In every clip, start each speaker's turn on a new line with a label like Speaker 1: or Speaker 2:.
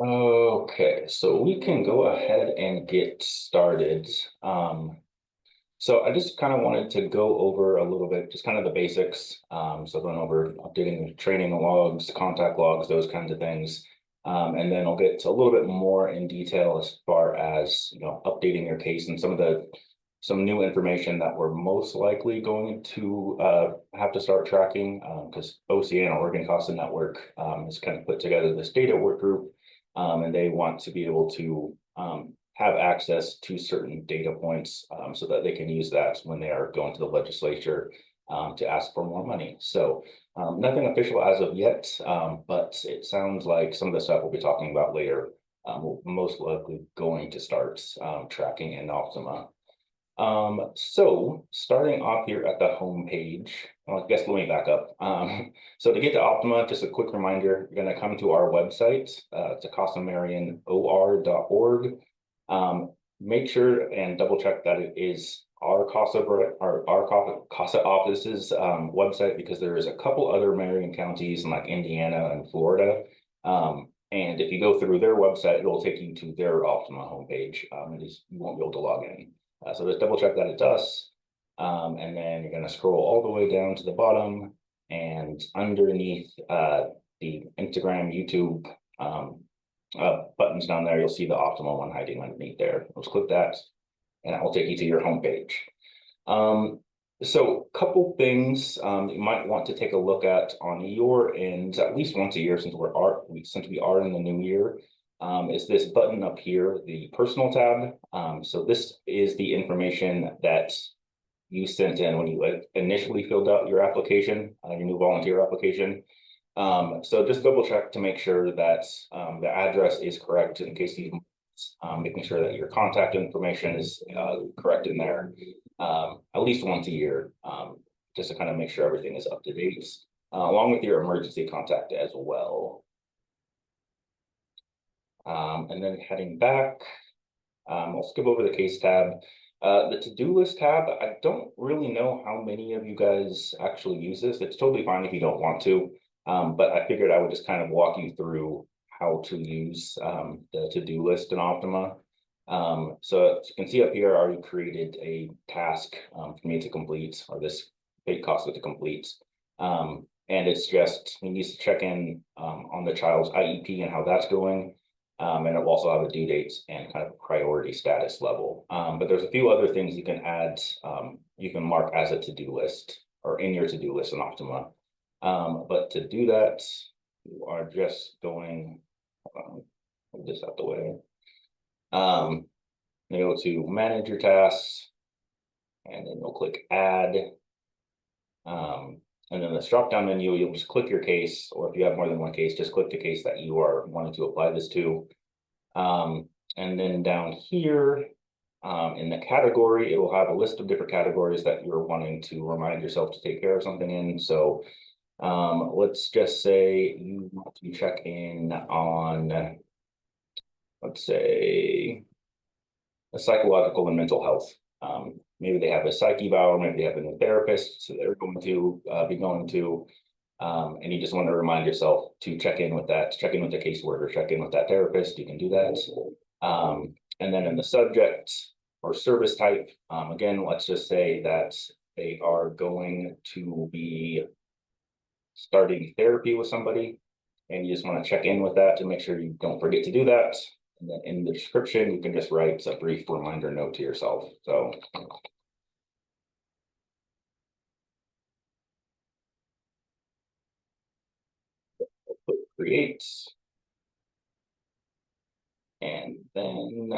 Speaker 1: Okay, so we can go ahead and get started. So I just kind of wanted to go over a little bit, just kind of the basics. So going over updating the training logs, contact logs, those kinds of things. And then I'll get to a little bit more in detail as far as, updating your case and some new information that we're most likely going to have to start tracking because OCA and Oregon CASA Network has kind of put together this data work group, and they want to be able to have access to certain data points so that they can use that when they are going to the legislature to ask for more money. So nothing official as of yet, but it sounds like some of the stuff we'll be talking about later will most likely going to start tracking in Optima. So starting off here at the home page, well, I guess let me back up. So to get to Optima, just a quick reminder, you're going to come to our website, it's CASAMarionOR.org. Make sure and double check that it is our CASA office's website, because there is a couple other Marion counties in like Indiana and Florida. And if you go through their website, it will take you to their Optima homepage. You won't be able to log in. So just double check that it does. And then you're going to scroll all the way down to the bottom, and underneath the Instagram, YouTube buttons down there, you'll see the Optima one hiding underneath there. Let's click that, and that will take you to your homepage. So a couple things you might want to take a look at on your end, at least once a year, since we are in the new year. Is this button up here, the personal tab. So this is the information that you sent in when you initially filled out your application, your new volunteer application. So just double check to make sure that the address is correct in case you making sure that your contact information is correct in there at least once a year, just to kind of make sure everything is up to date, along with your emergency contact as well. And then heading back, I'll skip over the case tab. The to-do list tab, I don't really know how many of you guys actually use this. It's totally fine if you don't want to, but I figured I would just kind of walk you through how to use the to-do list in Optima. So as you can see up here, I already created a task for me to complete, or this paid CASA to complete. And it's just, we need to check in on the child's IEP and how that's going. And it will also have a due date and kind of priority status level. But there's a few other things you can add. You can mark as a to-do list or in your to-do list in Optima. But to do that, you are just going, move this out the way. You go to manage your tasks, and then you'll click add. And then the drop down menu, you'll just click your case, or if you have more than one case, just click the case that you are wanting to apply this to. And then down here in the category, it will have a list of different categories that you're wanting to remind yourself to take care of something in. So let's just say you want to check in on, let's say, a psychological and mental health. Maybe they have a psych eval, maybe they have a new therapist, so they're going to be going to, and you just want to remind yourself to check in with that, check in with the caseworker, check in with that therapist. You can do that. And then in the subject or service type, again, let's just say that they are going to be starting therapy with somebody, and you just want to check in with that to make sure you don't forget to do that. And then in the description, you can just write a brief reminder note to yourself. So create, and then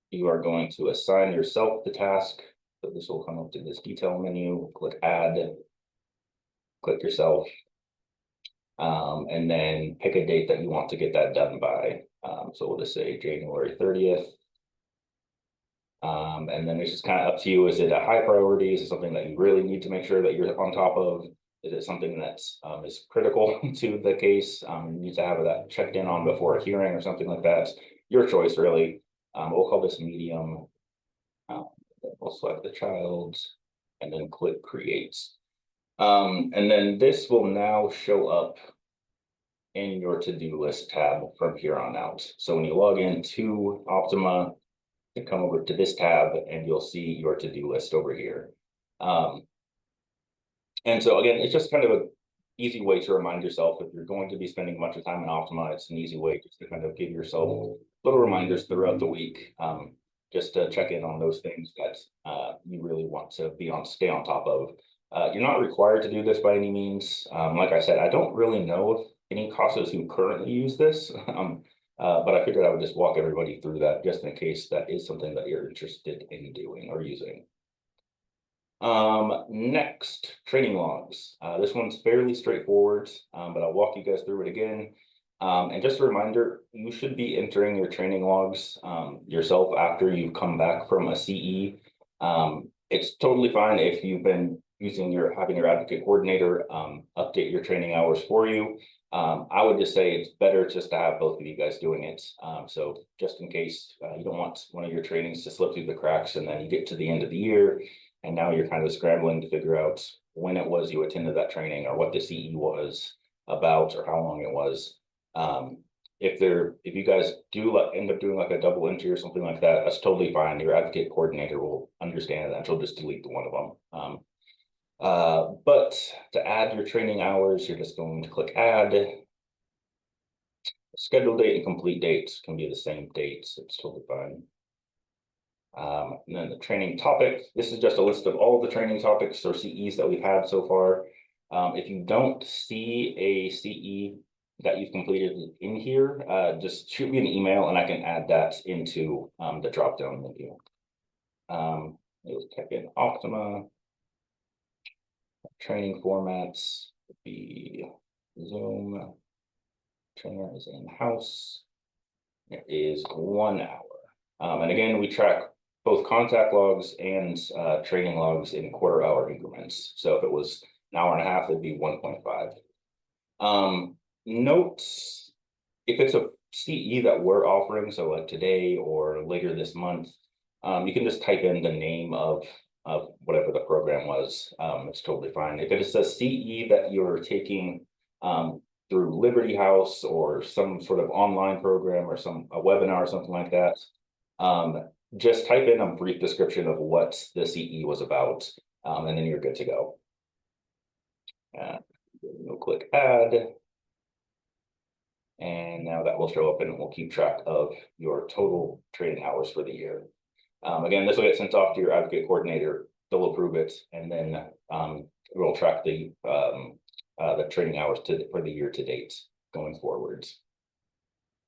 Speaker 1: you are going to assign yourself the task. So this will come up to this detail menu, click add, click yourself, and then pick a date that you want to get that done by. So we'll just say January 30th. And then it's just kind of up to you. Is it a high priority? Is it something that you really need to make sure that you're on top of? Is it something that is critical to the case? You need to have that checked in on before a hearing or something like that. Your choice, really. We'll call this medium. We'll select the child and then click create. And then this will now show up in your to-do list tab from here on out. So when you log into Optima, you come over to this tab and you'll see your to-do list over here. And so again, it's just kind of an easy way to remind yourself if you're going to be spending much of time in Optima, it's an easy way just to kind of give yourself little reminders throughout the week, just to check in on those things that you really want to stay on top of. You're not required to do this by any means. Like I said, I don't really know of any CASAs who currently use this, but I figured I would just walk everybody through that just in case that is something that you're interested in doing or using. Next, training logs. This one's fairly straightforward, but I'll walk you guys through it again. And just a reminder, you should be entering your training logs yourself after you've come back from a CE. It's totally fine if you've been having your advocate coordinator update your training hours for you. I would just say it's better just to have both of you guys doing it. So just in case you don't want one of your trainings to slip through the cracks and then you get to the end of the year and now you're kind of scrambling to figure out when it was you attended that training or what the CE was about or how long it was. If you guys do end up doing like a double entry or something like that, that's totally fine. Your advocate coordinator will understand that and she'll just delete the one of them. But to add your training hours, you're just going to click add. Schedule date and complete dates can be the same dates. It's totally fine. And then the training topic. This is just a list of all the training topics or CEs that we've had so far. If you don't see a CE that you've completed in here, just shoot me an email and I can add that into the drop-down menu. Let's type in Optima. Training formats would be Zoom. Trainer is in-house. It is 1 hour. And again, we track both contact logs and training logs in quarter-hour increments. So if it was an hour and a half, it'd be 1.5. Notes, if it's a CE that we're offering, so like today or later this month, you can just type in the name of whatever the program was. It's totally fine. If it is a CE that you're taking through Liberty House or some sort of online program or a webinar or something like that, just type in a brief description of what the CE was about, and then you're good to go. We'll click add. And now that will show up and we'll keep track of your total training hours for the year. Again, this will get sent off to your advocate coordinator. They'll approve it, and then we'll track the training hours for the year to date going forwards.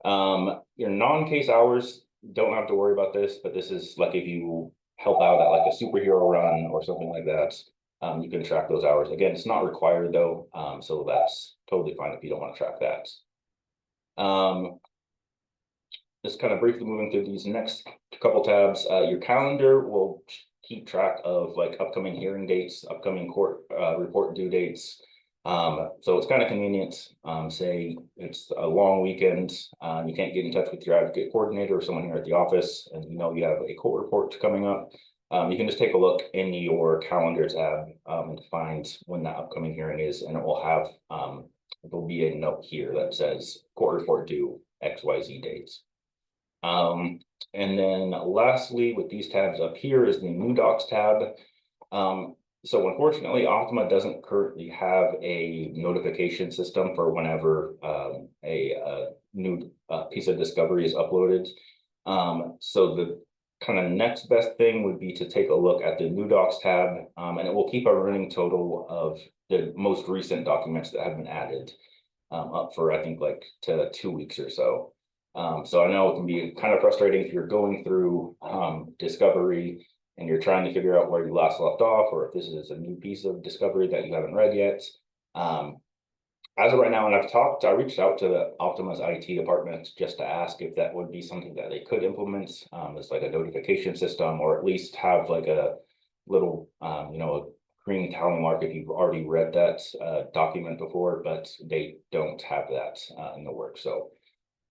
Speaker 1: Your non-case hours, don't have to worry about this, but this is like if you help out at like a superhero run or something like that, you can track those hours. Again, it's not required though, so that's totally fine if you don't want to track that. Just kind of briefly moving through these next couple tabs, your calendar will keep track of like upcoming hearing dates, upcoming court report due dates. So it's kind of convenient. Say it's a long weekend, you can't get in touch with your advocate coordinator or someone here at the office, and you know you have a court report coming up. You can just take a look in your calendar tab and find when that upcoming hearing is, and it will have there'll be a note here that says court report due XYZ dates. And then lastly, with these tabs up here is the new docs tab. So unfortunately, Optima doesn't currently have a notification system for whenever a new piece of discovery is uploaded. So the kind of next best thing would be to take a look at the new docs tab, and it will keep a running total of the most recent documents that have been added up for, I think, like to 2 weeks or so. So I know it can be kind of frustrating if you're going through discovery and you're trying to figure out where you last left off, or if this is a new piece of discovery that you haven't read yet. As of right now, and I reached out to the Optima's IT department just to ask if that would be something that they could implement as like a notification system, or at least have like a little, you know, a green tally mark if you've already read that document before, but they don't have that in the works. So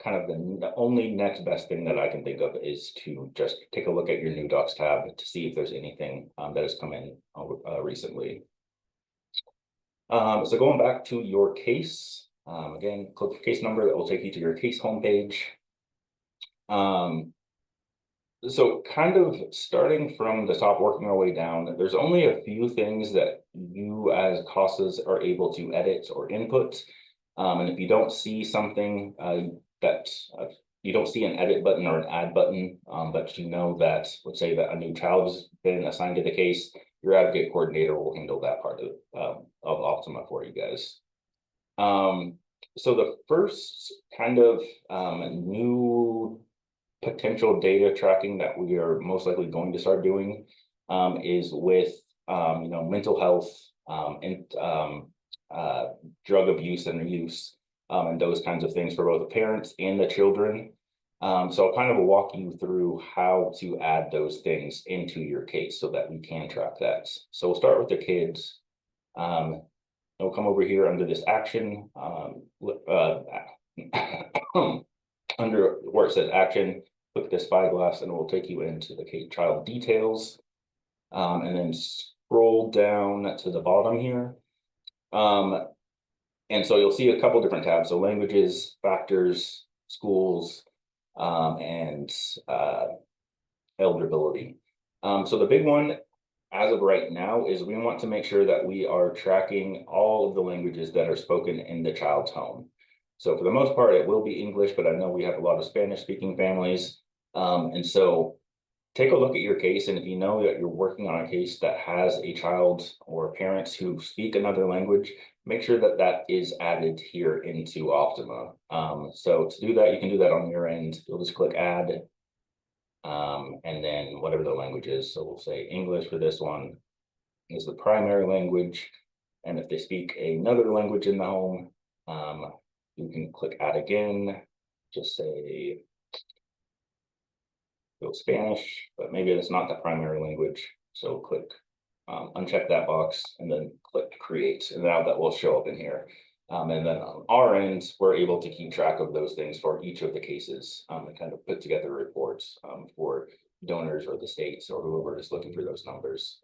Speaker 1: kind of the only next best thing that I can think of is to just take a look at your new docs tab to see if there's anything that has come in recently. So going back to your case, Again, click the case number that will take you to your case homepage. So kind of starting from the top, working our way down, there's only a few things that you as CASAs are able to edit or input. And if you don't see something that you don't see an edit button or an add button, but you know that, let's say that a new child has been assigned to the case, your advocate coordinator will handle that part of Optima for you guys. So the first kind of new potential data tracking that we are most likely going to start doing is with mental health and drug abuse and use and those kinds of things for both the parents and the children. So I'll kind of walk you through how to add those things into your case so that we can track that. So we'll start with the kids. We'll come over here under this action, under where it says action, click this spyglass and it will take you into the case child details. And then scroll down to the bottom here. And so you'll see a couple different tabs. So languages, factors, schools, and eligibility. So the big one as of right now is we want to make sure that we are tracking all of the languages that are spoken in the child's home. So for the most part, it will be English, but I know we have a lot of Spanish speaking families. And so take a look at your case. And if you know that you're working on a case that has a child or parents who speak another language, make sure that that is added here into Optima. So to do that, you can do that on your end. You'll just click add. And then whatever the language is. So we'll say English for this one is the primary language. And if they speak another language in the home, you can click add again, just say go Spanish, but maybe it's not the primary language. So click uncheck that box and then click create. And now that will show up in here. And then on our end, we're able to keep track of those things for each of the cases and kind of put together reports for donors or the states or whoever is looking for those numbers.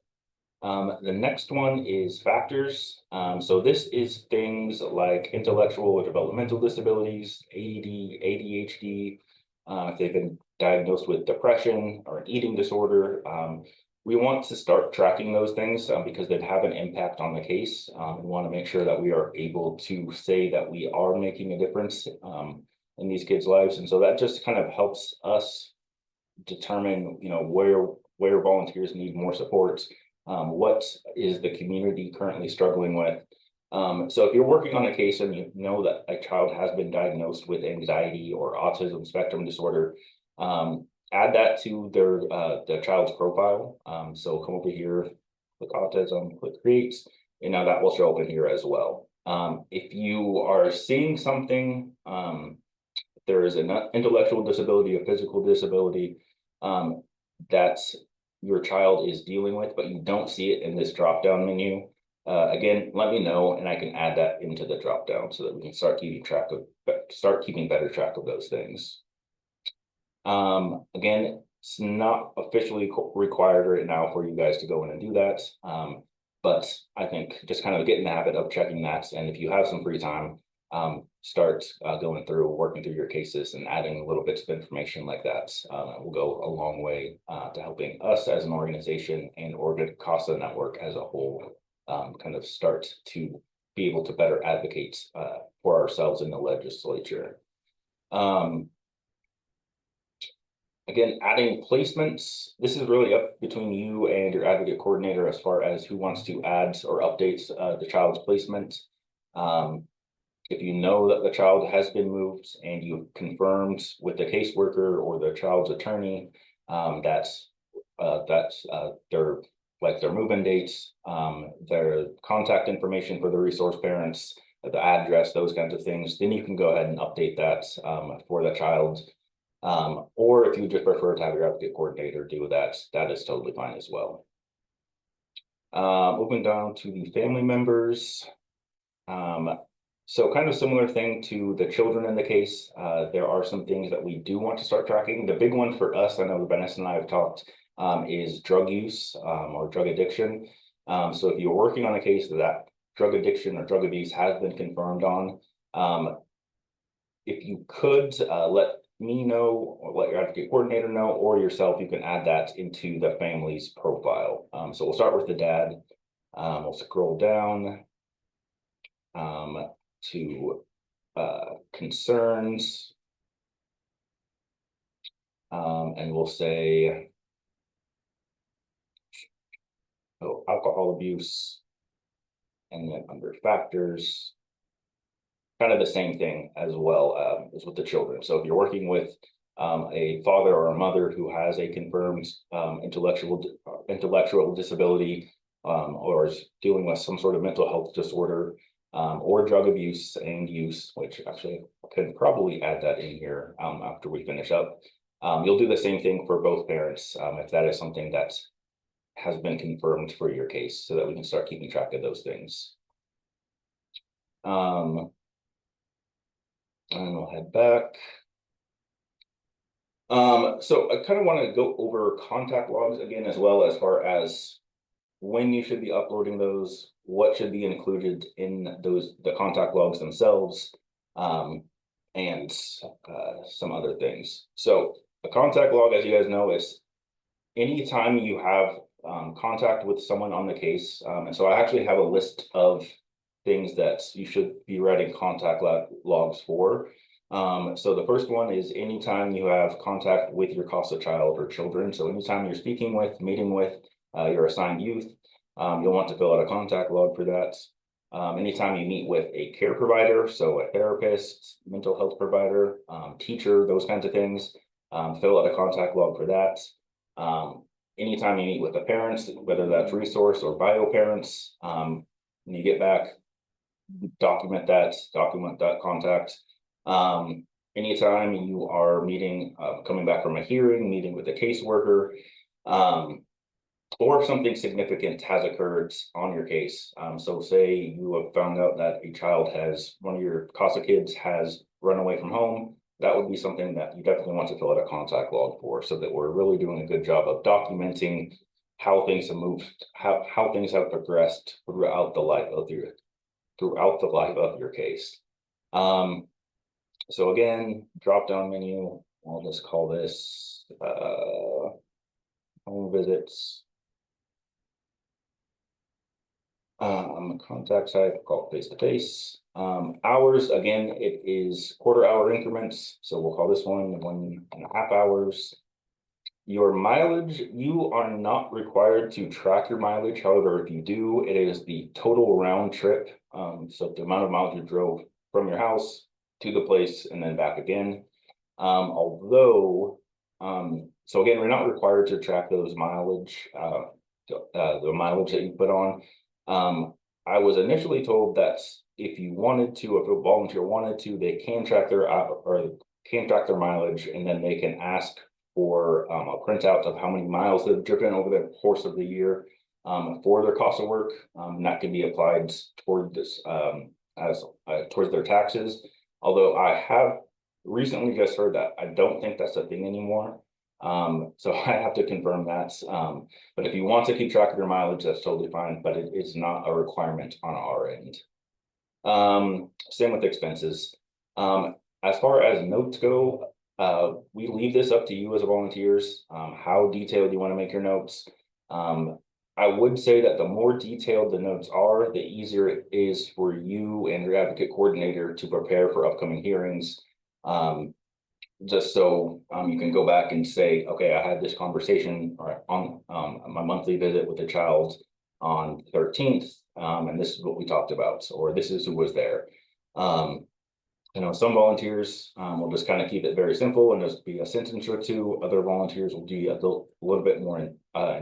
Speaker 1: The next one is factors. So this is things like intellectual or developmental disabilities, ADD, ADHD, if they've been diagnosed with depression or an eating disorder. We want to start tracking those things because they have an impact on the case. We want to make sure that we are able to say that we are making a difference in these kids' lives. And so that just kind of helps us determine, where volunteers need more support. What is the community currently struggling with? So if you're working on a case and you know that a child has been diagnosed with anxiety or autism spectrum disorder, add that to the child's profile. So come over here, click autism, click create, and now that will show up in here as well. If you are seeing something, there is an intellectual disability, a physical disability that your child is dealing with, but you don't see it in this drop-down menu, again, let me know and I can add that into the drop-down so that we can start keeping better track of those things. Again, it's not officially required right now for you guys to go in and do that. But I think just kind of get in the habit of checking that. And if you have some free time, start going through, working through your cases and adding little bits of information like that. Will go a long way to helping us as an organization and CASA network as a whole kind of start to be able to better advocate for ourselves in the legislature. Again, adding placements, this is really up between you and your advocate coordinator as far as who wants to add or update the child's placement. If you know that the child has been moved and you've confirmed with the caseworker or the child's attorney that's their move-in dates, their contact information for the resource parents, the address, those kinds of things, then you can go ahead and update that for the child. Or if you just prefer to have your advocate coordinator do that, that is totally fine as well. Moving down to the family members. So kind of similar thing to the children in the case. There are some things that we do want to start tracking. The big one for us, I know Vanessa and I have talked, is drug use or drug addiction. So if you're working on a case that drug addiction or drug abuse has been confirmed on, If you could let me know or let your advocate coordinator know or yourself, you can add that into the family's profile. So we'll start with the dad. We'll scroll down to concerns. And we'll say alcohol abuse, and then under factors, kind of the same thing as well as with the children. So if you're working with a father or a mother who has a confirmed intellectual disability or is dealing with some sort of mental health disorder or drug abuse and use, which actually I could probably add that in here after we finish up. You'll do the same thing for both parents if that is something that has been confirmed for your case, so that we can start keeping track of those things. And we'll head back. So I kind of want to go over contact logs again, as well, as far as when you should be uploading those, what should be included in the contact logs themselves, and some other things. So a contact log, as you guys know, is anytime you have contact with someone on the case. And so I actually have a list of things that you should be writing contact logs for. So the first one is anytime you have contact with your CASA child or children. So anytime you're speaking with, meeting with your assigned youth, you'll want to fill out a contact log for that. Anytime you meet with a care provider, so a therapist, mental health provider, teacher, those kinds of things, fill out a contact log for that. Anytime you meet with the parents, whether that's resource or bio parents, when you get back, document that contact. Anytime you are meeting, coming back from a hearing, meeting with a caseworker, or if something significant has occurred on your case. So say you have found out that one of your CASA kids has run away from home. That would be something that you definitely want to fill out a contact log for, so that we're really doing a good job of documenting how things have moved, how things have progressed throughout the life of your case. So again, drop down menu. I'll just call this home visits. Contact type, call it face-to-face. Hours, again, it is quarter-hour increments. So we'll call this one 1.5 hours. Your mileage, you are not required to track your mileage. However, if you do, it is the total round trip. So the amount of miles you drove from your house to the place and then back again. So again, we're not required to track those mileage, the mileage that you put on. I was initially told that if a volunteer wanted to, they can track their mileage, and then they can ask for a printout of how many miles they've driven over the course of the year for their CASA work. And that can be applied toward this towards their taxes. Although I have recently just heard that I don't think that's a thing anymore. So I have to confirm that. But if you want to keep track of your mileage, that's totally fine, but it is not a requirement on our end. Same with expenses. As far as notes go, we leave this up to you as volunteers, how detailed you want to make your notes. I would say that the more detailed the notes are, the easier it is for you and your advocate coordinator to prepare for upcoming hearings. Just so you can go back and say, okay, I had this conversation on my monthly visit with the child on the 13th, and this is what we talked about, or this is who was there. Some volunteers will just kind of keep it very simple and just be a sentence or two. Other volunteers will be a little bit more in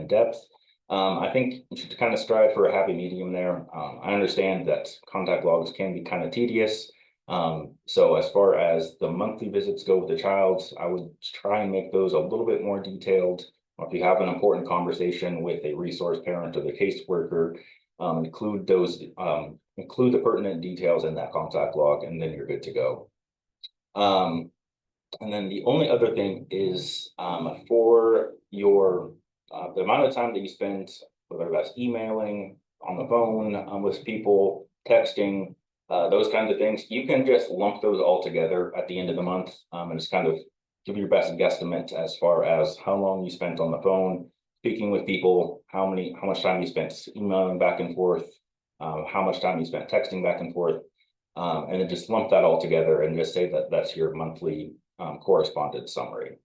Speaker 1: depth. I think you should kind of strive for a happy medium there. I understand that contact logs can be kind of tedious. So as far as the monthly visits go with the child, I would try and make those a little bit more detailed. Or if you have an important conversation with a resource parent or the caseworker, include the pertinent details in that contact log, and then you're good to go. And then the only other thing is for your the amount of time that you spend, whether that's emailing, on the phone with people, texting, those kinds of things. You can just lump those all together at the end of the month, and just kind of give your best guesstimate as far as how long you spent on the phone, speaking with people, how much time you spent emailing back and forth, how much time you spent texting back and forth, and then just lump that all together and just say that that's your monthly correspondence summary.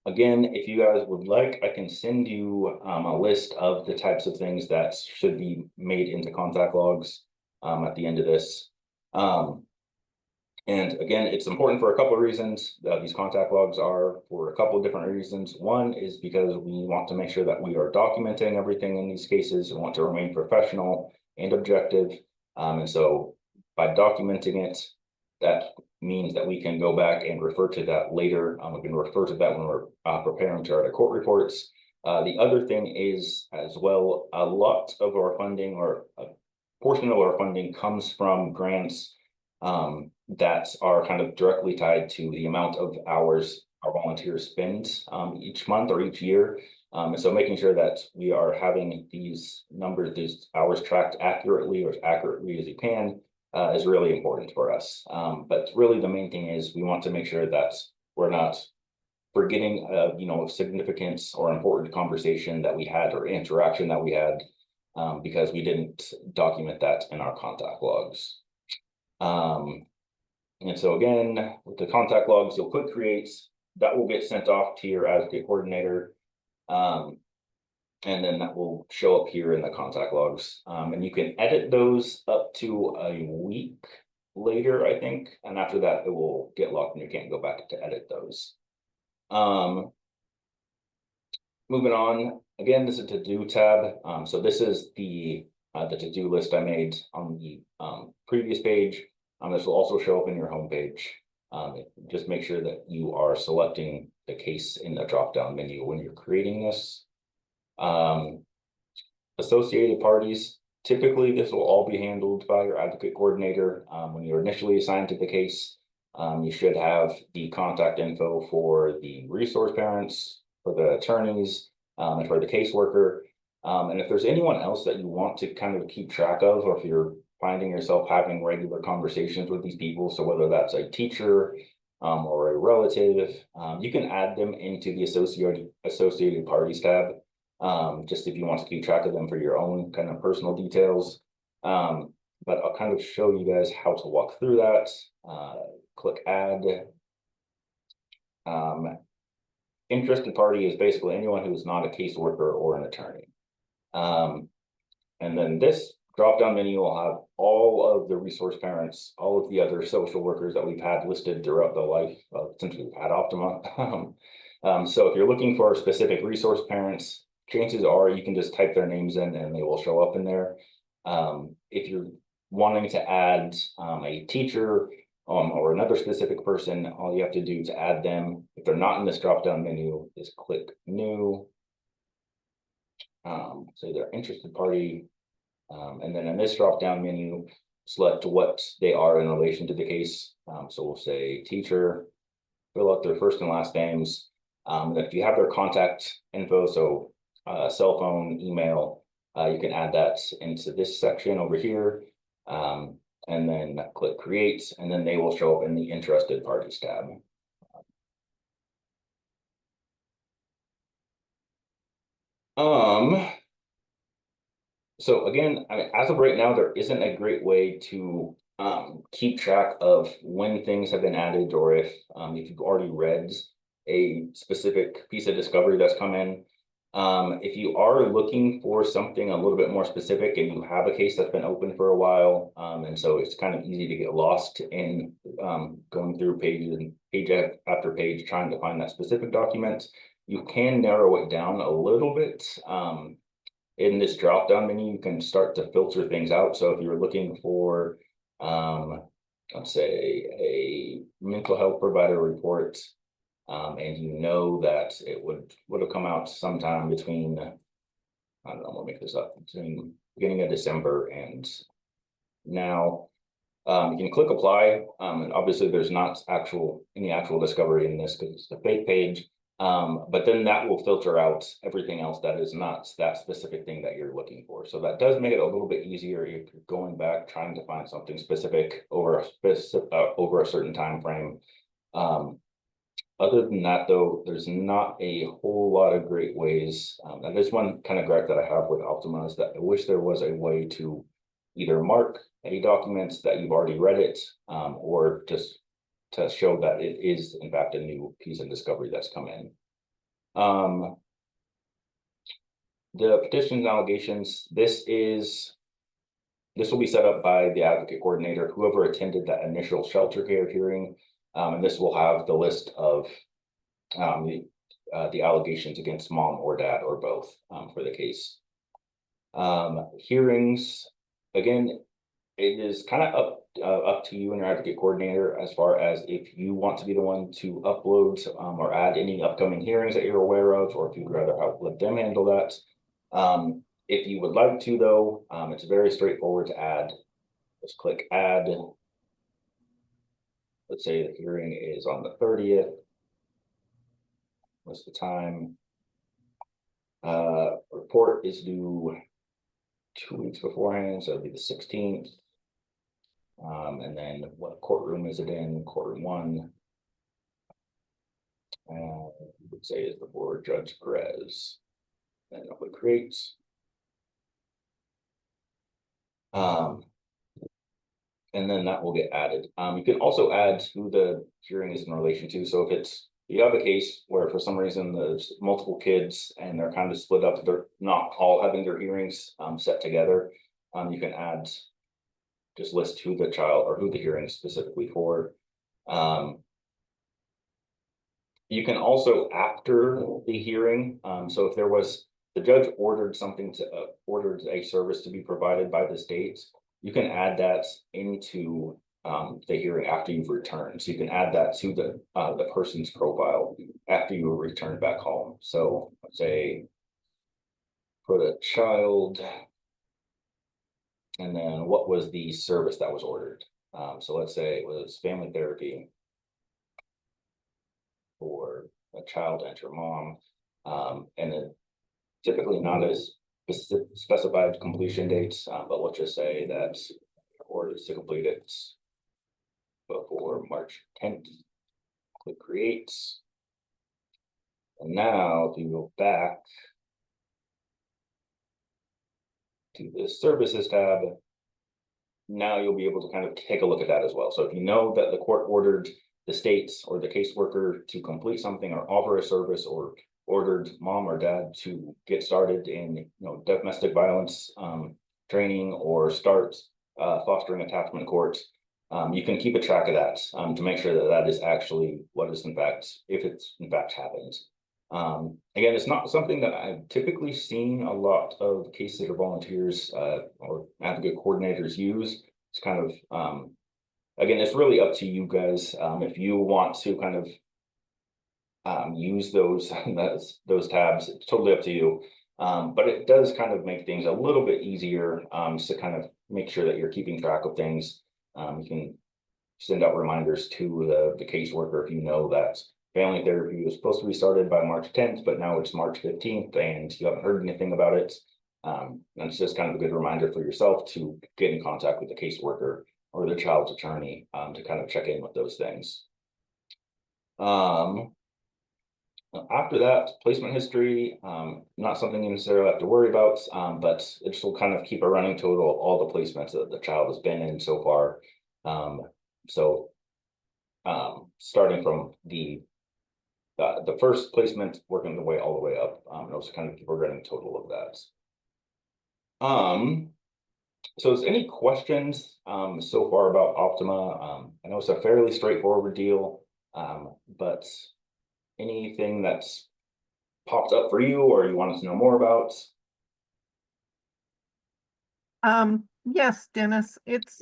Speaker 1: Again, if you guys would like, I can send you a list of the types of things that should be made into contact logs at the end of this. And again, it's important for a couple of reasons. These contact logs are for a couple of different reasons. One is because we want to make sure that we are documenting everything in these cases. We want to remain professional and objective. And so by documenting it, that means that we can go back and refer to that later. We can refer to that when we're preparing to write court reports. The other thing is as well, a lot of our funding, or a portion of our funding, comes from grants that are kind of directly tied to the amount of hours our volunteers spend each month or each year. And so making sure that we are having these numbers, these hours tracked accurately, or as accurately as you can, is really important for us. But really the main thing is we want to make sure that we're not forgetting significant or important conversation that we had or interaction that we had because we didn't document that in our contact logs. And so again, with the contact logs, you'll click create, that will get sent off to your advocate coordinator. And then that will show up here in the contact logs. And you can edit those up to a week later, I think. And after that, it will get locked and you can't go back to edit those. Moving on, again, this is a to-do tab. So this is the to-do list I made on the previous page. This will also show up in your home page. Just make sure that you are selecting the case in the drop-down menu when you're creating this. Associated parties, typically this will all be handled by your advocate coordinator. When you're initially assigned to the case, you should have the contact info for the resource parents, for the attorneys, and for the caseworker. And if there's anyone else that you want to kind of keep track of, or if you're finding yourself having regular conversations with these people, so whether that's a teacher or a relative, you can add them into the associated parties tab. Just if you want to keep track of them for your own kind of personal details. But I'll kind of show you guys how to walk through that. Click add. Interested party is basically anyone who is not a caseworker or an attorney. And then this drop-down menu will have all of the resource parents, all of the other social workers that we've had listed throughout the life since we've had Optima. So if you're looking for specific resource parents, chances are you can just type their names in and they will show up in there. If you're wanting to add a teacher or another specific person, all you have to do to add them, if they're not in this drop-down menu, is click new. Say they're interested party. And then in this drop-down menu, select what they are in relation to the case. So we'll say teacher, fill out their first and last names. And if you have their contact info, so cell phone, email, you can add that into this section over here. And then click create, and then they will show up in the interested parties tab. So again, I mean, as of right now, there isn't a great way to keep track of when things have been added, or if you've already read a specific piece of discovery that's come in. If you are looking for something a little bit more specific and you have a case that's been open for a while, and so it's kind of easy to get lost in going through page after page trying to find that specific document, you can narrow it down a little bit. In this drop-down menu, you can start to filter things out. So if you're looking for, let's say, a mental health provider report, and you know that it would have come out sometime between, I don't know, we'll make this up, between beginning of December and now, you can click apply. And obviously there's not any actual discovery in this because it's a fake page. But then that will filter out everything else that is not that specific thing that you're looking for. So that does make it a little bit easier if you're going back trying to find something specific over a certain time frame. Other than that, though, there's not a whole lot of great ways. And there's one kind of gripe that I have with Optima is that I wish there was a way to either mark any documents that you've already read it, or just to show that it is in fact a new piece of discovery that's come in. The petitions and allegations, this will be set up by the advocate coordinator, whoever attended that initial shelter care hearing. And this will have the list of the allegations against mom or dad or both for the case. Hearings, again, it is kind of up to you and your advocate coordinator as far as if you want to be the one to upload or add any upcoming hearings that you're aware of, or if you'd rather let them handle that. If you would like to, though, it's very straightforward to add. Just click add. Let's say the hearing is on the 30th. What's the time? Report is due 2 weeks beforehand, so it'll be the 16th. And then what courtroom is it in? Courtroom 1. We would say is before Judge Perez. And I'll click create. And then that will get added. You can also add who the hearing is in relation to. So if you have a case where for some reason there's multiple kids and they're kind of split up, they're not all having their hearings set together, you can add, just list who the child or who the hearing is specifically for. You can also, after the hearing, so if the judge ordered ordered a service to be provided by the state, you can add that into the hearing after you've returned. So you can add that to the person's profile after you return back home. So let's say put a child, and then what was the service that was ordered? So let's say it was family therapy for a child and your mom, and then typically not as specified completion dates, but let's just say that order is to complete it before March 10th. Click create. And now if you go back to the services tab, now you'll be able to kind of take a look at that as well. So if you know that the court ordered the states or the caseworker to complete something or offer a service, or ordered mom or dad to get started in domestic violence training or start fostering attachment court, you can keep a track of that to make sure that that is actually what is in fact, if it's in fact happened. Again, it's not something that I've typically seen a lot of cases or volunteers or advocate coordinators use. It's kind of, again, it's really up to you guys. If you want to kind of use those tabs, it's totally up to you. But it does kind of make things a little bit easier to kind of make sure that you're keeping track of things. You can send out reminders to the caseworker if you know that family therapy was supposed to be started by March 10th, but now it's March 15th and you haven't heard anything about it. And it's just kind of a good reminder for yourself to get in contact with the caseworker or the child's attorney to kind of check in with those things. After that, placement history, not something you necessarily have to worry about, but it just will kind of keep a running total of all the placements that the child has been in so far. Starting from the first placement, working the way all the way up, and also kind of keep a running total of that. So is any questions so far about Optima? I know it's a fairly straightforward deal, but anything that's popped up for you or you wanted to know more about?
Speaker 2: Yes, Dennis, it's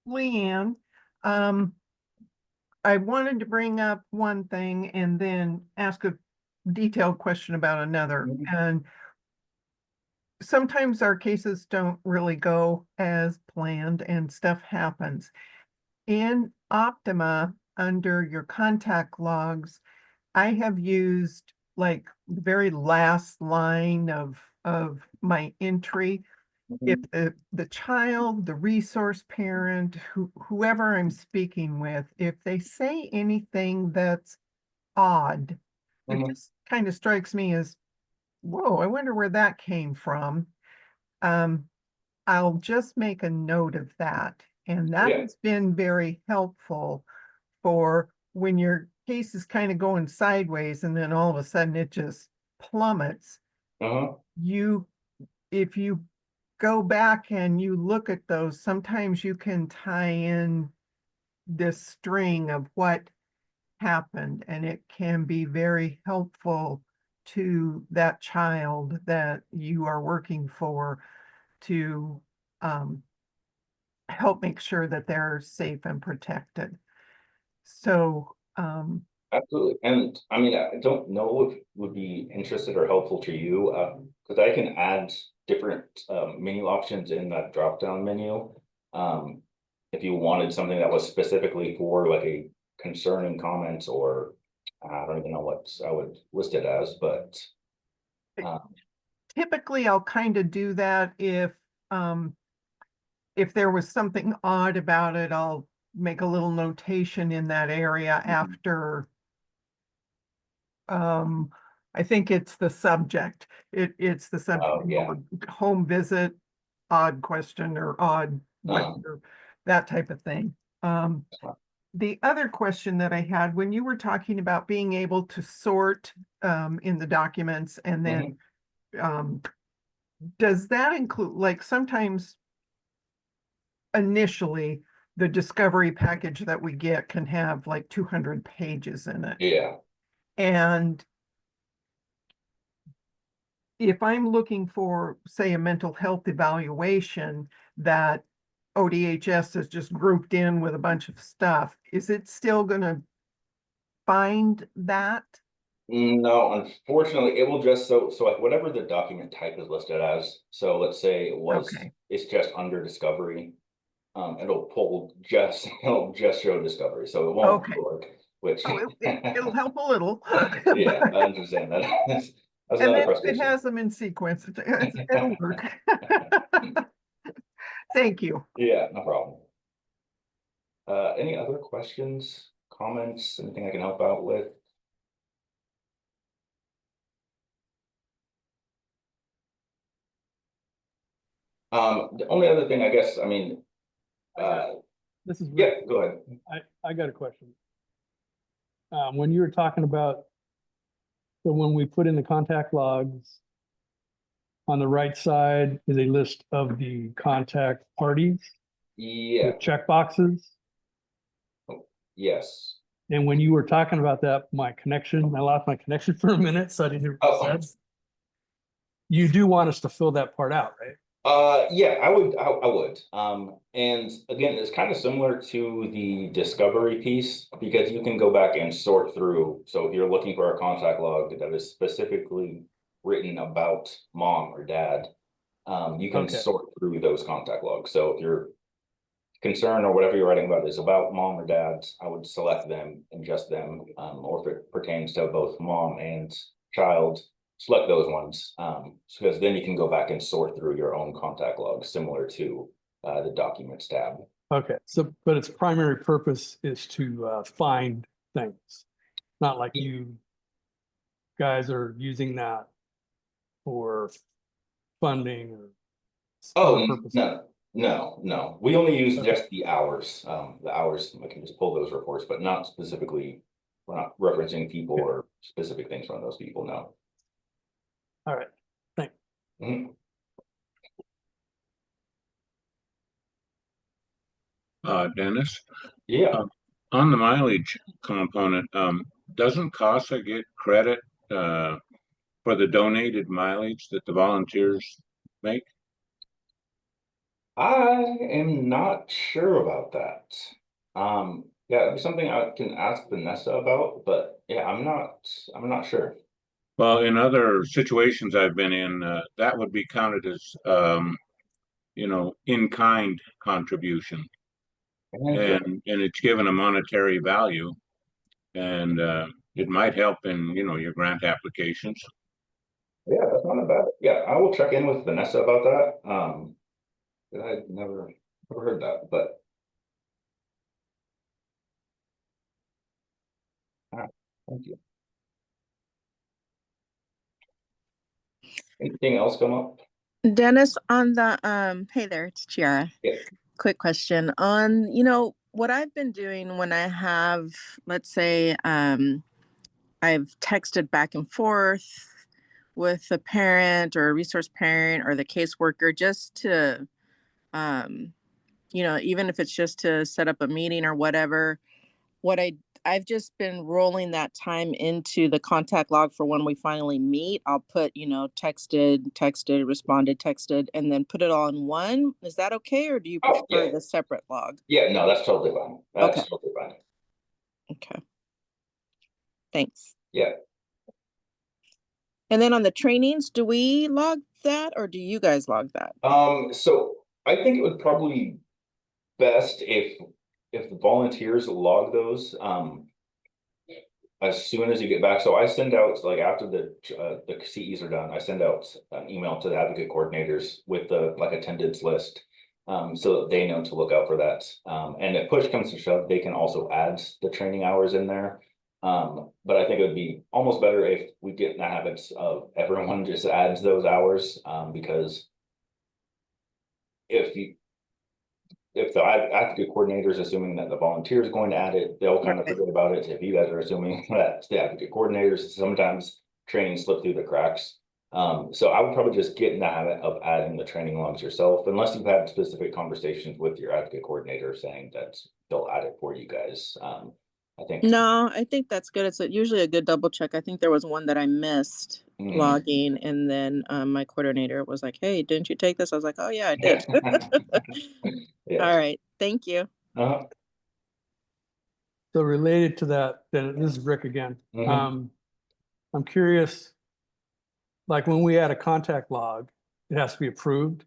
Speaker 2: Leanne. I wanted to bring up one thing and then ask a detailed question about another. And sometimes our cases don't really go as planned and stuff happens. In Optima, under your contact logs, I have used like the very last line of my entry. If
Speaker 1: Mhm.
Speaker 2: the child, the resource parent, whoever I'm speaking with, if they say anything that's odd, it
Speaker 1: Mhm.
Speaker 2: just kind of strikes me as, whoa, I wonder where that came from. Um, I'll just make a note of that. And that
Speaker 1: Yeah.
Speaker 2: has been very helpful for when your case is kind of going sideways and then all of a sudden it just plummets.
Speaker 1: Uh-huh.
Speaker 2: You, if you go back and you look at those, sometimes you can tie in this string of what happened, and it can be very helpful to that child that you are working for to um, help make sure that they're safe and protected. So,
Speaker 1: Absolutely. And I mean, I don't know if it would be interested or helpful to you, because I can add different menu options in that drop-down menu. Um, if you wanted something that was specifically for like a concerning comment, or I don't even know what I would list it as, but um,
Speaker 2: typically I'll kind of do that if there was something odd about it, I'll make a little notation in that area
Speaker 1: mhm.
Speaker 2: after um, I think it's the subject. It's the subject,
Speaker 1: Oh yeah.
Speaker 2: home visit, odd question or odd
Speaker 1: Uh,
Speaker 2: whatever, that type of thing. Um, the other question that I had when you were talking about being able to sort in the documents and then
Speaker 1: mhm.
Speaker 2: um, does that include like sometimes initially the discovery package that we get can have like 200 pages in it.
Speaker 1: Yeah.
Speaker 2: And if I'm looking for, say, a mental health evaluation that ODHS is just grouped in with a bunch of stuff, is it still going to find that?
Speaker 1: No, unfortunately, it will just so like whatever the document type is listed as. So let's say
Speaker 2: Okay.
Speaker 1: it's just under discovery. It'll pull just it'll just show discovery, so it won't
Speaker 2: Okay.
Speaker 1: work. Which
Speaker 2: Oh, it'll help a little.
Speaker 1: yeah,
Speaker 2: But,
Speaker 1: I understand that. That's
Speaker 2: and
Speaker 1: another
Speaker 2: then if it
Speaker 1: frustration.
Speaker 2: has them in sequence, it'll work. Thank you.
Speaker 1: Yeah, no problem. Any other questions, comments, anything I can help out with? The only other thing, I guess, I mean,
Speaker 3: I got,
Speaker 1: uh,
Speaker 3: this is Rick.
Speaker 1: yeah, go ahead.
Speaker 3: I got a question. When you were talking about, so when we put in the contact logs, on the right side is a list of the contact parties
Speaker 1: Yeah,
Speaker 3: with check boxes.
Speaker 1: oh, yes.
Speaker 3: And when you were talking about that, I lost my connection for a minute, so I didn't hear what you
Speaker 1: Oh,
Speaker 3: said. You do want us to fill that part out, right?
Speaker 1: yeah, I would. And again, it's kind of similar to the discovery piece because you can go back and sort through. So if you're looking for a contact log that is specifically written about mom or dad, you can
Speaker 3: Okay,
Speaker 1: sort through those contact logs. So if your concern or whatever you're writing about is about mom or dad, I would select them and just them. Or if it pertains to both mom and child, select those ones. Because then you can go back and sort through your own contact logs, similar to the documents tab.
Speaker 3: okay. So, but its primary purpose is to find things, not like you guys are using that for funding or other
Speaker 1: Oh,
Speaker 3: purposes.
Speaker 1: no. We only use
Speaker 3: Okay,
Speaker 1: just the hours. The hours, I can just pull those reports, but not specifically, we're not referencing people
Speaker 3: okay,
Speaker 1: or specific things from those people, no.
Speaker 3: all right, thanks.
Speaker 1: Mhm.
Speaker 4: Dennis,
Speaker 1: Yeah.
Speaker 4: uh, on the mileage component, doesn't CASA get credit for the donated mileage that the volunteers make?
Speaker 1: I am not sure about that. Yeah, it'd be something I can ask Vanessa about, but yeah, I'm not sure.
Speaker 4: Well, in other situations I've been in, that would be counted as, in-kind contribution,
Speaker 1: And yeah,
Speaker 4: and it's given a monetary value. And it might help in, your grant applications.
Speaker 1: Yeah, that's not a bad, yeah, I will check in with Vanessa about that. I never heard that, but. All right, thank you. Anything else come up?
Speaker 5: Dennis, on the hey there, it's Chiara.
Speaker 1: Yeah.
Speaker 5: Quick question on, what I've been doing when I have, let's say, I've texted back and forth with a parent or a resource parent or the caseworker just to, even if it's just to set up a meeting or whatever, I've just been rolling that time into the contact log for when we finally meet. I'll put, texted, responded, texted, and then put it all in one. Is that okay? Or do you prefer
Speaker 1: Yeah.
Speaker 5: the separate log?
Speaker 1: Yeah, no, that's totally fine. That's
Speaker 5: Okay.
Speaker 1: totally fine.
Speaker 5: Okay. Thanks.
Speaker 1: Yeah.
Speaker 5: And then on the trainings, do we log that or do you guys log that?
Speaker 1: So I think it would probably be best if the volunteers log those as soon as you get back. So I send out, like, after the CEs are done, I send out an email to the advocate coordinators with the attendance list, so that they know to look out for that. And if push comes to shove, they can also add the training hours in there. But I think it would be almost better if we get in the habits of everyone just adds those hours, because if the advocate coordinator is assuming that the volunteer is going to add it, they'll kind of
Speaker 5: Right.
Speaker 1: forget about it. If you guys are assuming that the advocate coordinators, sometimes training slip through the cracks. So I would probably just get in the habit of adding the training logs yourself, unless you've had specific conversations with your advocate coordinator saying that they'll add it for you guys. I think.
Speaker 5: No, I think that's good. It's usually a good double check. I think there was one that I missed logging, and then my coordinator was like, "Hey, didn't you take this?" I was like, "Oh yeah, I did."
Speaker 1: Yeah.
Speaker 5: All right, thank you.
Speaker 1: Uh-huh.
Speaker 3: So related to that, then this is Rick again.
Speaker 1: Mhm.
Speaker 3: I'm curious, like when we add a contact log, it has to be approved.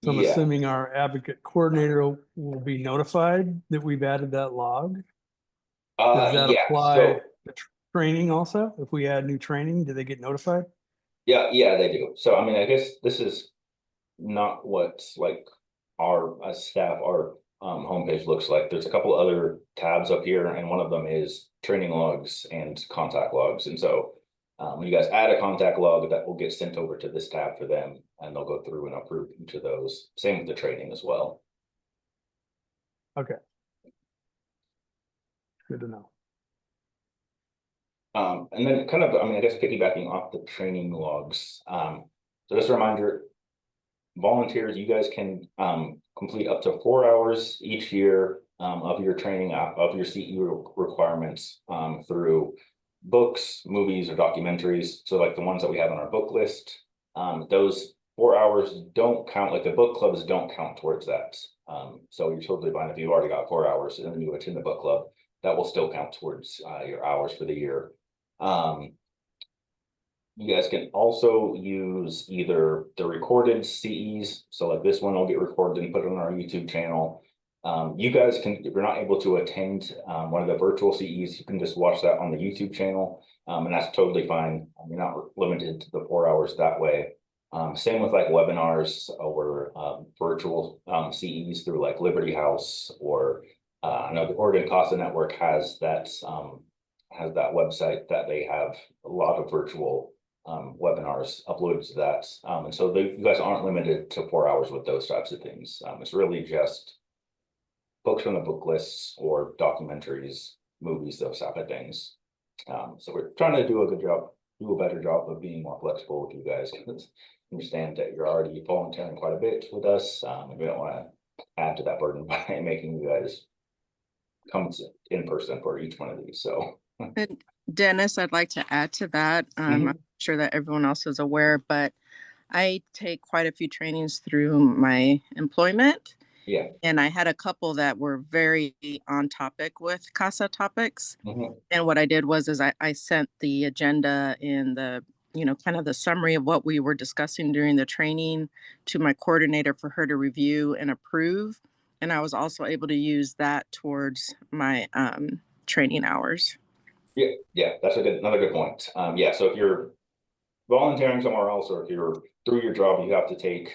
Speaker 3: So I'm
Speaker 1: Yeah.
Speaker 3: assuming our advocate coordinator will be notified that we've added that log. Does that
Speaker 1: Yeah.
Speaker 3: apply to training also? If we add new training, do they get notified?
Speaker 1: Yeah, they do. So I mean, I guess this is not what our staff, our homepage looks like. There's a couple other tabs up here, and one of them is training logs and contact logs. And so when you guys add a contact log, that will get sent over to this tab for them, and they'll go through and approve each of those. Same with the training as well.
Speaker 3: Okay. Good to know.
Speaker 1: And then kind of, I mean, I guess piggybacking off the training logs. So just a reminder, volunteers, you guys can complete up to 4 hours each year of your training, of your CE requirements through books, movies, or documentaries. So like the ones that we have on our book list, those 4 hours don't count, like the book clubs don't count towards that. So you're totally fine if you already got 4 hours and then you attend the book club, that will still count towards your hours for the year. You guys can also use either the recorded CEs. So like this one will get recorded and put on our YouTube channel. You guys can, if you're not able to attend one of the virtual CEs, you can just watch that on the YouTube channel. And that's totally fine. You're not limited to the 4 hours that way. Same with like webinars or virtual CEs through like Liberty House, or I know the Oregon CASA Network has that website that they have a lot of virtual webinars uploaded to that. And so you guys aren't limited to 4 hours with those types of things. It's really just books from the book lists or documentaries, movies, those type of things. So we're trying to do a better job of being more flexible with you guys. Understand that you're already volunteering quite a bit with us. And we don't want to add to that burden by making you guys come in person for each one of these. So.
Speaker 5: And Dennis, I'd like to add to that. I'm sure that everyone else is aware, but I take quite a few trainings through my employment.
Speaker 1: Yeah.
Speaker 5: And I had a couple that were very on topic with CASA topics. And what I did was I sent the agenda and the, kind of the summary of what we were discussing during the training to my coordinator for her to review and approve. And I was also able to use that towards my training hours.
Speaker 1: Yeah, that's another good point. Yeah, so if you're volunteering somewhere else, or if you're through your job, you have to take,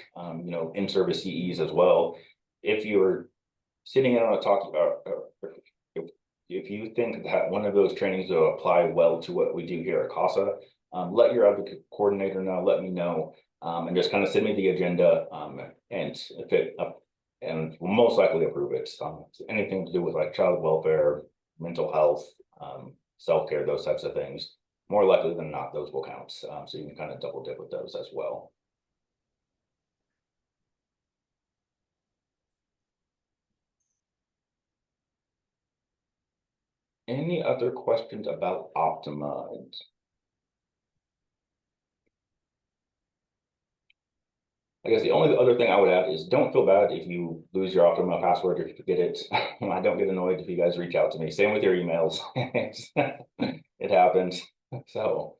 Speaker 1: in-service CEs as well. If you're sitting in on a talk, if you think that one of those trainings will apply well to what we do here at CASA, let your advocate coordinator know, let me know, and just kind of send me the agenda, and if it, and we'll most likely approve it. Anything to do with like child welfare, mental health, self-care, those types of things, more likely than not, those will count. So you can kind of double dip with those as well. Any other questions about Optima? I guess the only other thing I would add is don't feel bad if you lose your Optima password or if you forget it. I don't get annoyed if you guys reach out to me. Same with your emails. It happens. So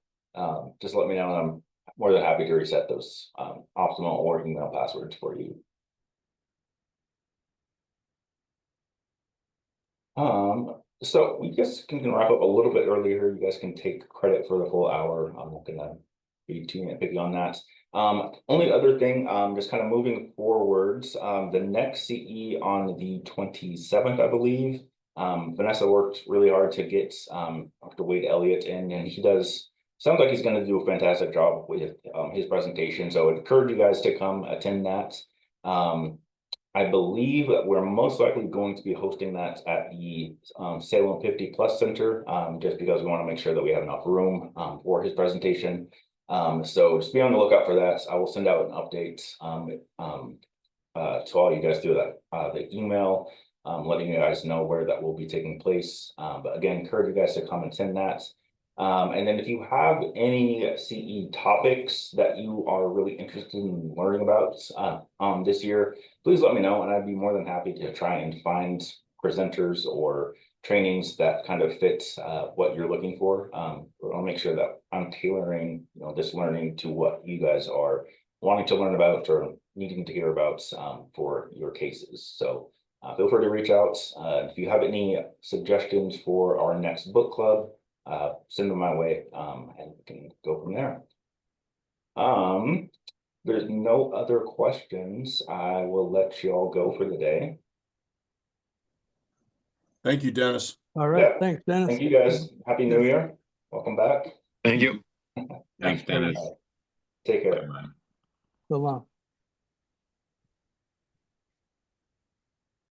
Speaker 1: just let me know, and I'm more than happy to reset those Optima or email passwords for you. So we just can wrap up a little bit earlier. You guys can take credit for the full hour. I'm not gonna be too nitpicky on that. Only other thing, just kind of moving forwards, the next CE on the 27th, I believe. Vanessa worked really hard to get Dr. Wade Elliott in, and he sounds like he's going to do a fantastic job with his presentation. So I'd encourage you guys to come attend that. I believe that we're most likely going to be hosting that at the Salem 50 Plus Center, just because we want to make sure that we have enough room for his presentation. So just be on the lookout for that. I will send out an update to all you guys through the email, letting you guys know where that will be taking place. But again, encourage you guys to come and attend that. And then if you have any CE topics that you are really interested in learning about this year, please let me know, and I'd be more than happy to try and find presenters or trainings that kind of fit what you're looking for. I'll make sure that I'm tailoring this learning to what you guys are wanting to learn about or needing to hear about for your cases. So feel free to reach out. If you have any suggestions for our next book club, send them my way, and we can go from there. There's no other questions. I will let you all go for the day.
Speaker 6: Thank you, Dennis.
Speaker 3: All right,
Speaker 1: Yeah.
Speaker 3: thanks, Dennis.
Speaker 1: Thank you guys. Happy New Year. Welcome back.
Speaker 7: Thank you.
Speaker 4: Thanks, Dennis.
Speaker 1: Take care.
Speaker 4: Bye-bye.
Speaker 3: So long.